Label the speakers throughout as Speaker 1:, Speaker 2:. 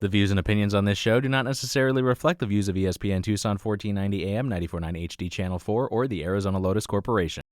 Speaker 1: The views and opinions on this show do not necessarily reflect the views of ESPN Tucson 1490 AM, 94.9 HD Channel 4, or the Arizona Lotus Corporation.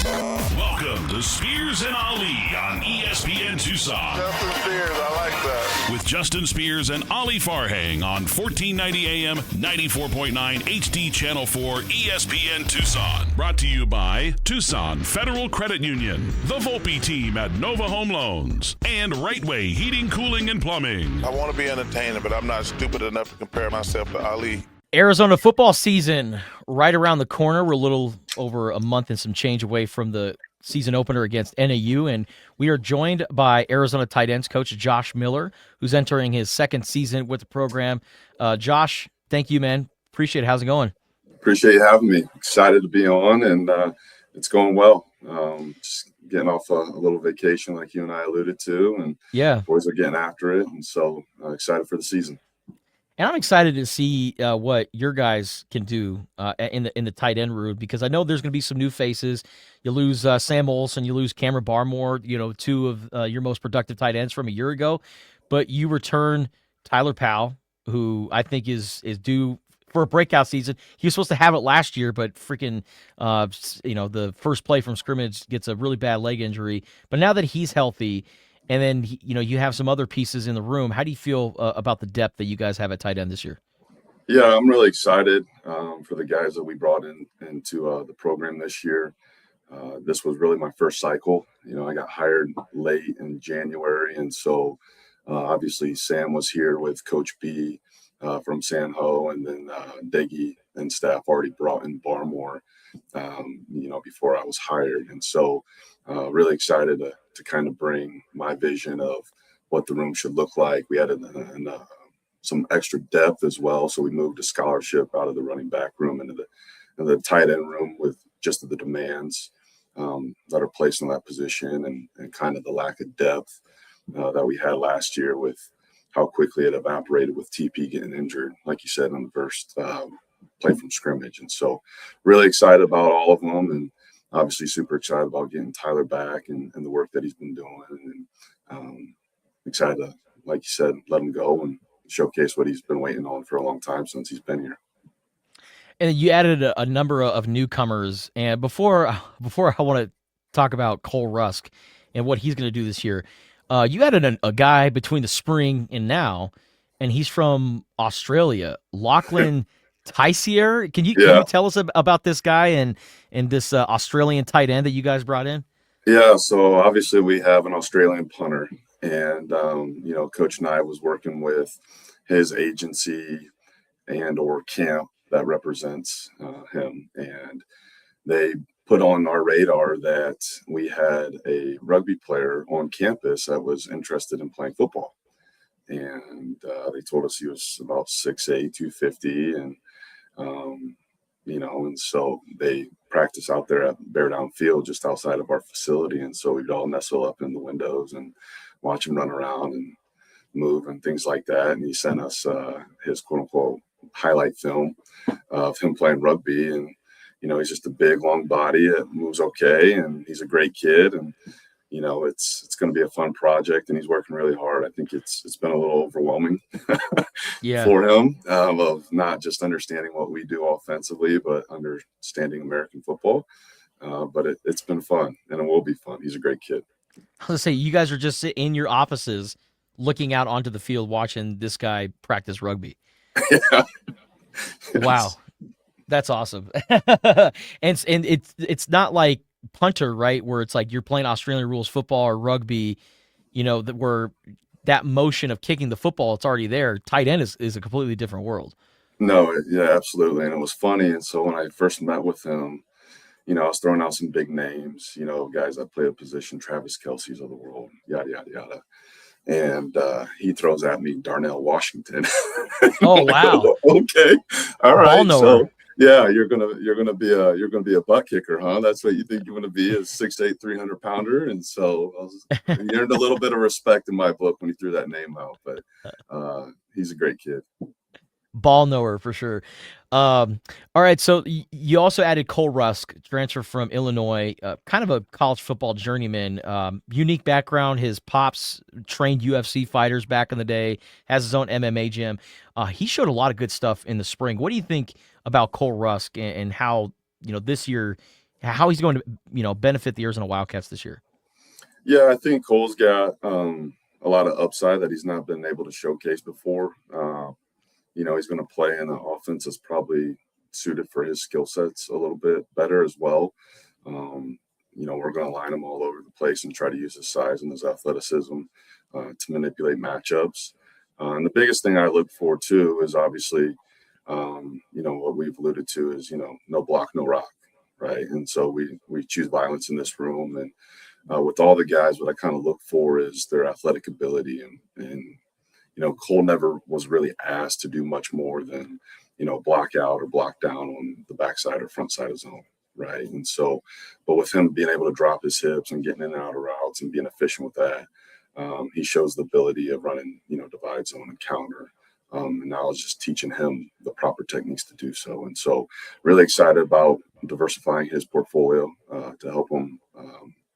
Speaker 2: Welcome to Spears and Ali on ESPN Tucson.
Speaker 3: Justin Spears, I like that.
Speaker 2: With Justin Spears and Ali Farhang on 1490 AM, 94.9 HD Channel 4, ESPN Tucson. Brought to you by Tucson Federal Credit Union, the Volpe team at Nova Home Loans, and Rightway Heating, Cooling, and Plumbing.
Speaker 3: I want to be entertaining, but I'm not stupid enough to compare myself to Ali.
Speaker 4: Arizona football season right around the corner. We're a little over a month and some change away from the season opener against NAU, and we are joined by Arizona tight ends coach Josh Miller, who's entering his second season with the program. Josh, thank you, man. Appreciate it. How's it going?
Speaker 5: Appreciate you having me. Excited to be on, and it's going well. Just getting off a little vacation like you and I alluded to, and
Speaker 4: yeah,
Speaker 5: boys are getting after it, and so excited for the season.
Speaker 4: And I'm excited to see what your guys can do in the tight end room, because I know there's going to be some new faces. You lose Sam Olson, you lose Cameron Barmore, two of your most productive tight ends from a year ago, but you return Tyler Powell, who I think is due for a breakout season. He was supposed to have it last year, but freaking the first play from scrimmage gets a really bad leg injury. But now that he's healthy, and then, you have some other pieces in the room. How do you feel about the depth that you guys have at tight end this year?
Speaker 5: Yeah, I'm really excited for the guys that we brought into the program this year. This was really my first cycle. I got hired late in January, and so obviously Sam was here with Coach B from San Ho, and then Deggy and staff already brought in Barmore, before I was hired. And so really excited to kind of bring my vision of what the room should look like. We added some extra depth as well. So we moved a scholarship out of the running back room into the tight end room with just the demands that are placed in that position, and kind of the lack of depth that we had last year with how quickly it evaporated with TP getting injured, like you said, in the first play from scrimmage. And so really excited about all of them, and obviously super excited about getting Tyler back and the work that he's been doing, and excited to, like you said, let him go and showcase what he's been waiting on for a long time since he's been here.
Speaker 4: And you added a number of newcomers. And before I want to talk about Cole Rusk and what he's going to do this year, you added a guy between the spring and now, and he's from Australia, Lachlan Tysier. Can you tell us about this guy and this Australian tight end that you guys brought in?
Speaker 5: Yeah, so obviously we have an Australian punter, and Coach Nye was working with his agency or camp that represents him, and they put on our radar that we had a rugby player on campus that was interested in playing football. And they told us he was about 6'8", 250, and and so they practice out there at Bear Down Field just outside of our facility. And so we'd all nestle up in the windows and watch him run around and move and things like that. And he sent us his quote unquote highlight film of him playing rugby. And, he's just a big, long body that moves okay. And he's a great kid. And, it's going to be a fun project, and he's working really hard. I think it's been a little overwhelming for him of not just understanding what we do offensively, but understanding American football. But it's been fun, and it will be fun. He's a great kid.
Speaker 4: I was going to say, you guys are just in your offices looking out onto the field watching this guy practice rugby.
Speaker 5: Yeah.
Speaker 4: Wow. That's awesome. and it's not like punter, right, where it's like you're playing Australian rules football or rugby, where that motion of kicking the football, it's already there. Tight end is a completely different world.
Speaker 5: No, yeah, absolutely. And it was funny. And so when I first met with him, I was throwing out some big names, guys that play a position, Travis Kelce's of the world, yada, yada, yada. And he throws at me Darnell Washington.
Speaker 4: Oh, wow.
Speaker 5: Okay. All right.
Speaker 4: So
Speaker 5: yeah, you're gonna be a butt kicker, huh? That's what you think you're gonna be, a 6'8", 300-pounder. And so he earned a little bit of respect in my book when he threw that name out. But he's a great kid.
Speaker 4: ball knower for sure. All right, so you also added Cole Rusk, transfer from Illinois, kind of a college football journeyman. Unique background. His pops trained UFC fighters back in the day. Has his own MMA gym. He showed a lot of good stuff in the spring. What do you think about Cole Rusk and how this year, how he's going to benefit the Arizona Wildcats this year?
Speaker 5: Yeah, I think Cole's got a lot of upside that he's not been able to showcase before. He's going to play in an offense that's probably suited for his skill sets a little bit better as well. We're going to line him all over the place and try to use his size and his athleticism to manipulate matchups. And the biggest thing I look for, too, is obviously, what we've alluded to is, no block, no rock, right? And so we choose violence in this room. And with all the guys, what I kind of look for is their athletic ability. And Cole never was really asked to do much more than, block out or block down on the backside or front side of zone, right? And so, but with him being able to drop his hips and getting in and out of routes and being efficient with that, he shows the ability of running, divide zone and counter. And now it's just teaching him the proper techniques to do so. And so really excited about diversifying his portfolio to help him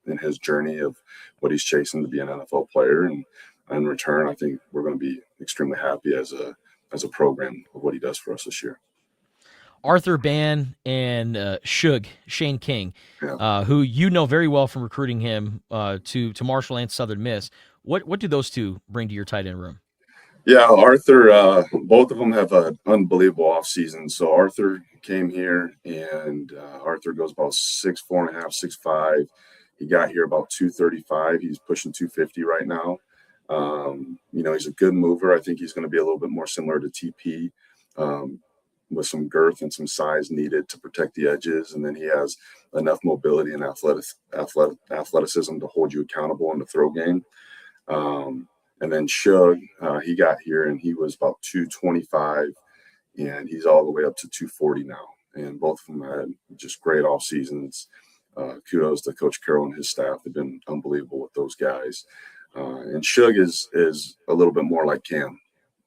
Speaker 5: in his journey of what he's chasing to be an NFL player. And in return, I think we're going to be extremely happy as a program of what he does for us this year.
Speaker 4: Arthur Ban and Shane King,
Speaker 5: Yeah.
Speaker 4: who very well from recruiting him to Marshall and Southern Miss. What do those two bring to your tight end room?
Speaker 5: Yeah, Arthur, both of them have an unbelievable offseason. So Arthur came here, and Arthur goes about 6'4.5", 6'5". He got here about 235. He's pushing 250 right now. He's a good mover. I think he's going to be a little bit more similar to TP with some girth and some size needed to protect the edges. And then he has enough mobility and athleticism to hold you accountable in the throw game. And then Shug, he got here and he was about 225, and he's all the way up to 240 now. And both of them had just great off seasons. Kudos to Coach Carroll and his staff. They've been unbelievable with those guys. And Shug is a little bit more like Cam,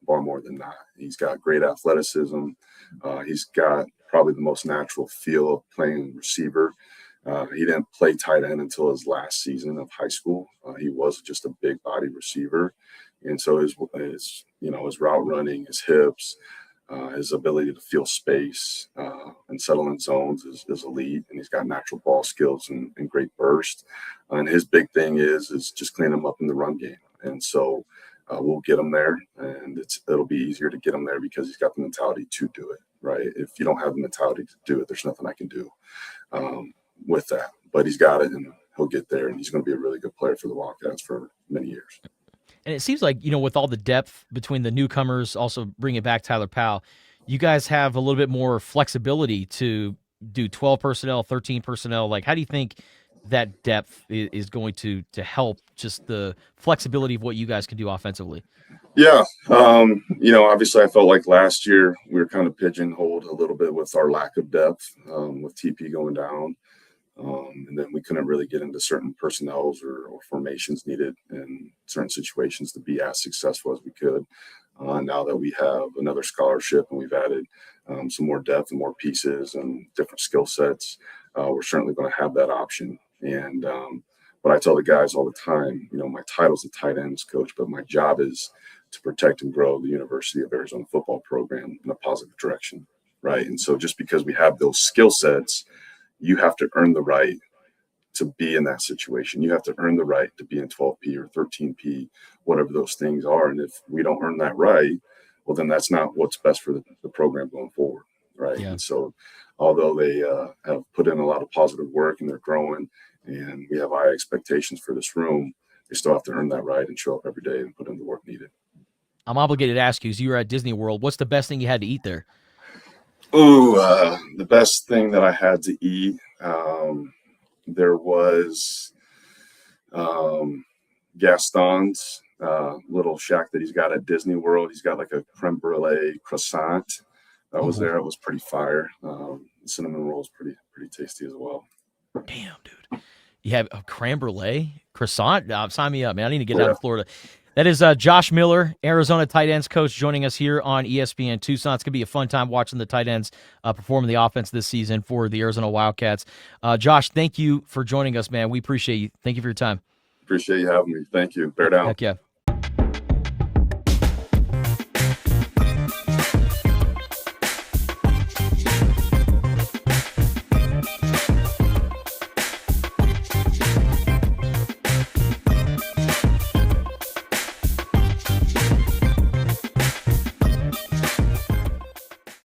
Speaker 5: far more than that. He's got great athleticism. He's got probably the most natural feel of playing receiver. He didn't play tight end until his last season of high school. He was just a big body receiver. And so his route running, his hips, his ability to feel space and settle in zones is elite. And he's got natural ball skills and great burst. And his big thing is just clean him up in the run game. And so we'll get him there, and it'll be easier to get him there because he's got the mentality to do it, right? If you don't have the mentality to do it, there's nothing I can do with that. But he's got it, and he'll get there, and he's going to be a really good player for the Wildcats for many years.
Speaker 4: And it seems like, with all the depth between the newcomers, also bringing back Tyler Powell, you guys have a little bit more flexibility to do 12 personnel, 13 personnel. Like, how do you think that depth is going to help just the flexibility of what you guys can do offensively?
Speaker 5: Yeah. Obviously I felt like last year we were kind of pigeonholed a little bit with our lack of depth with TP going down. And then we couldn't really get into certain personnels or formations needed in certain situations to be as successful as we could. Now that we have another scholarship and we've added some more depth and more pieces and different skill sets, we're certainly going to have that option. And what I tell the guys all the time, my title's a tight ends coach, but my job is to protect and grow the University of Arizona football program in a positive direction, right? And so just because we have those skill sets, you have to earn the right to be in that situation. You have to earn the right to be in 12P or 13P, whatever those things are. And if we don't earn that right, well, then that's not what's best for the program going forward, right? Yeah. And so although they have put in a lot of positive work and they're growing and we have high expectations for this room, they still have to earn that right and show up every day and put in the work needed.
Speaker 4: I'm obligated to ask you, as you were at Disney World, what's the best thing you had to eat there?
Speaker 5: The best thing that I had to eat, there was Gaston's little shack that he's got at Disney World. He's got like a creme brulee croissant that was there. It was pretty fire. The cinnamon roll is pretty tasty as well.
Speaker 4: Damn, dude. You have a creme brulee croissant? Sign me up, man. I need to get out of Florida. That is Josh Miller, Arizona tight ends coach, joining us here on ESPN Tucson. It's going to be a fun time watching the tight ends perform in the offense this season for the Arizona Wildcats. Josh, thank you for joining us, man. We appreciate you. Thank you for your time.
Speaker 5: Appreciate you having me. Thank you. Bear down.
Speaker 4: Heck yeah.